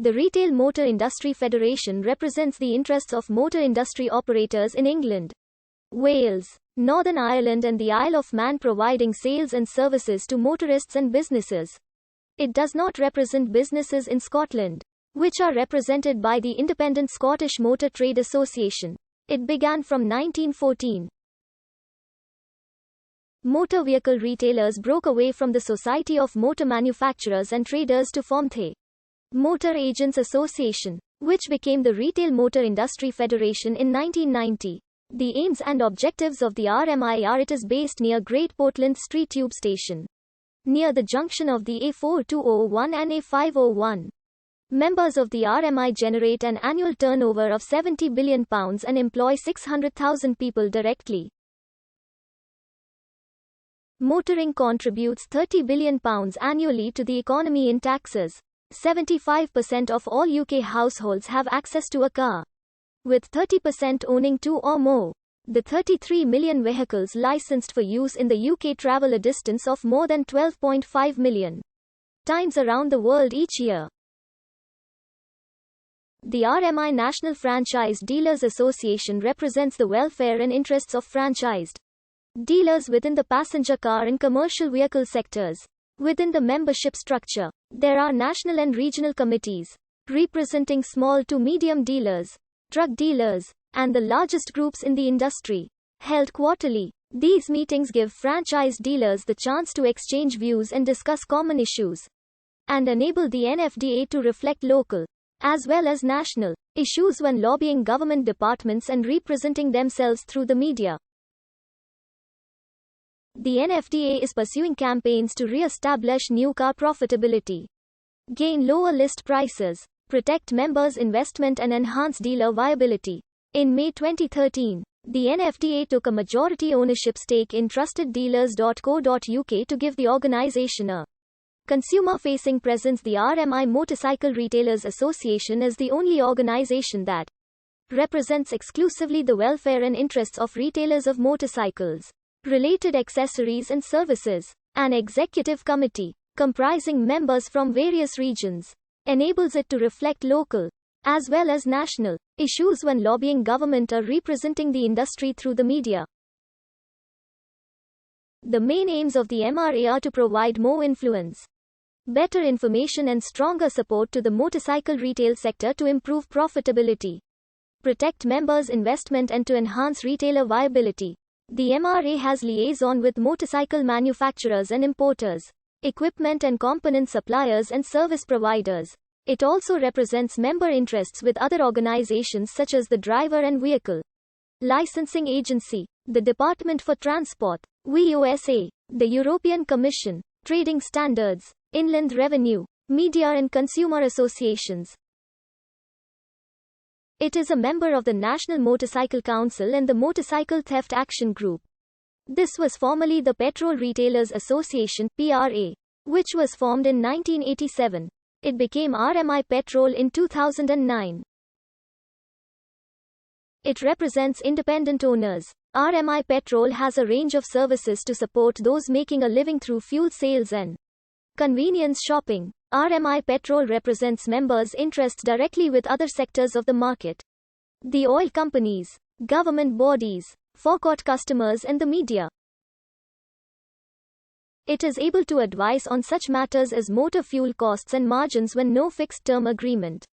The Retail Motor Industry Federation represents the interests of motor industry operators in England, Wales, Northern Ireland and the Isle of Man, providing sales and services to motorists and businesses. It does not represent businesses in Scotland, which are represented by the Independent Scottish Motor Trade Association. It began from 1914. Motor vehicle retailers broke away from the Society of Motor Manufacturers and Traders to form the Motor Agents Association, which became the Retail Motor Industry Federation in 1990. The aims and objectives of the RMI are: it is based near Great Portland Street Tube Station, near the junction of the A4201 and A501. Members of the RMI generate an annual turnover of £70 billion and employ 600,000 people directly. Motoring contributes £30 billion annually to the economy in taxes. 75% of all UK households have access to a car, with 30% owning 2 or more. The 33 million vehicles licensed for use in the UK travel a distance of more than 12.5 million times around the world each year. The RMI National Franchise Dealers Association represents the welfare and interests of franchised dealers within the passenger car and commercial vehicle sectors. Within the membership structure, there are national and regional committees representing small to medium dealers, truck dealers, and the largest groups in the industry. Held quarterly, these meetings give franchise dealers the chance to exchange views and discuss common issues, and enable the NFDA to reflect local, as well as national, issues when lobbying government departments and representing themselves through the media. The NFDA is pursuing campaigns to re-establish new car profitability, gain lower list prices, protect members' investment and enhance dealer viability. In May 2013, the NFDA took a majority ownership stake in trusteddealers.co.uk to give the organisation a consumer-facing presence. The RMI Motorcycle Retailers Association is the only organisation that represents exclusively the welfare and interests of retailers of motorcycles, related accessories and services. An executive committee, comprising members from various regions, enables it to reflect local, as well as national, issues when lobbying government or representing the industry through the media. The main aims of the MRA are to provide more influence, better information and stronger support to the motorcycle retail sector to improve profitability, protect members' investment and to enhance retailer viability. The MRA has liaison with motorcycle manufacturers and importers, equipment and component suppliers and service providers. It also represents member interests with other organizations such as the Driver and Vehicle Licensing Agency, the Department for Transport, VUSA, the European Commission, Trading Standards, Inland Revenue, media and consumer associations. It is a member of the National Motorcycle Council and the Motorcycle Theft Action Group. This was formerly the Petrol Retailers Association (PRA), which was formed in 1987. It became RMI Petrol in 2009. It represents independent owners. RMI Petrol has a range of services to support those making a living through fuel sales and convenience shopping. RMI Petrol represents members' interests directly with other sectors of the market, the oil companies, government bodies, forecourt customers and the media. It is able to advise on such matters as motor fuel costs and margins when no fixed-term agreement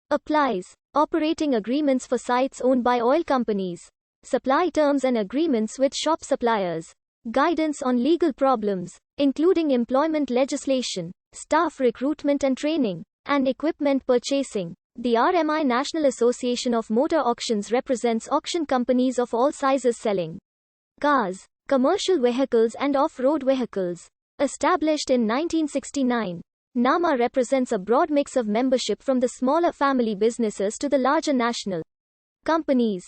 applies, operating agreements for sites owned by oil companies, supply terms and agreements with shop suppliers, guidance on legal problems, including employment legislation, staff recruitment and training, and equipment purchasing. The RMI National Association of Motor Auctions represents auction companies of all sizes selling cars, commercial vehicles and off-road vehicles. Established in 1969, NAMA represents a broad mix of membership from the smaller family businesses to the larger national companies.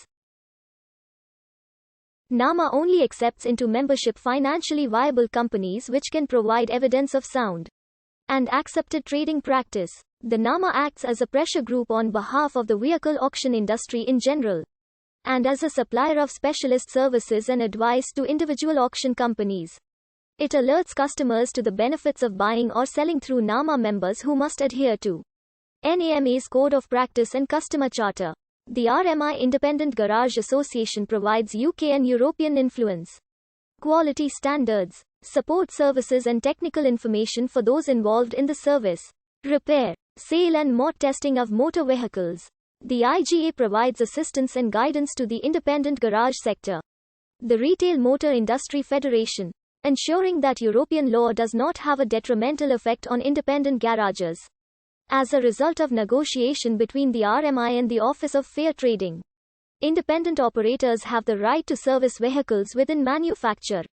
NAMA only accepts into membership financially viable companies which can provide evidence of sound and accepted trading practice. The NAMA acts as a pressure group on behalf of the vehicle auction industry in general, and as a supplier of specialist services and advice to individual auction companies. It alerts customers to the benefits of buying or selling through NAMA members who must adhere to NAMA's Code of Practice and Customer Charter. The RMI Independent Garage Association provides UK and European influence, quality standards, support services and technical information for those involved in the service, repair, sale and mod testing of motor vehicles. The IGA provides assistance and guidance to the independent garage sector. The Retail Motor Industry Federation, ensuring that European law does not have a detrimental effect on independent garages. As a result of negotiation between the RMI and the Office of Fair Trading, independent operators have the right to service vehicles within manufacture,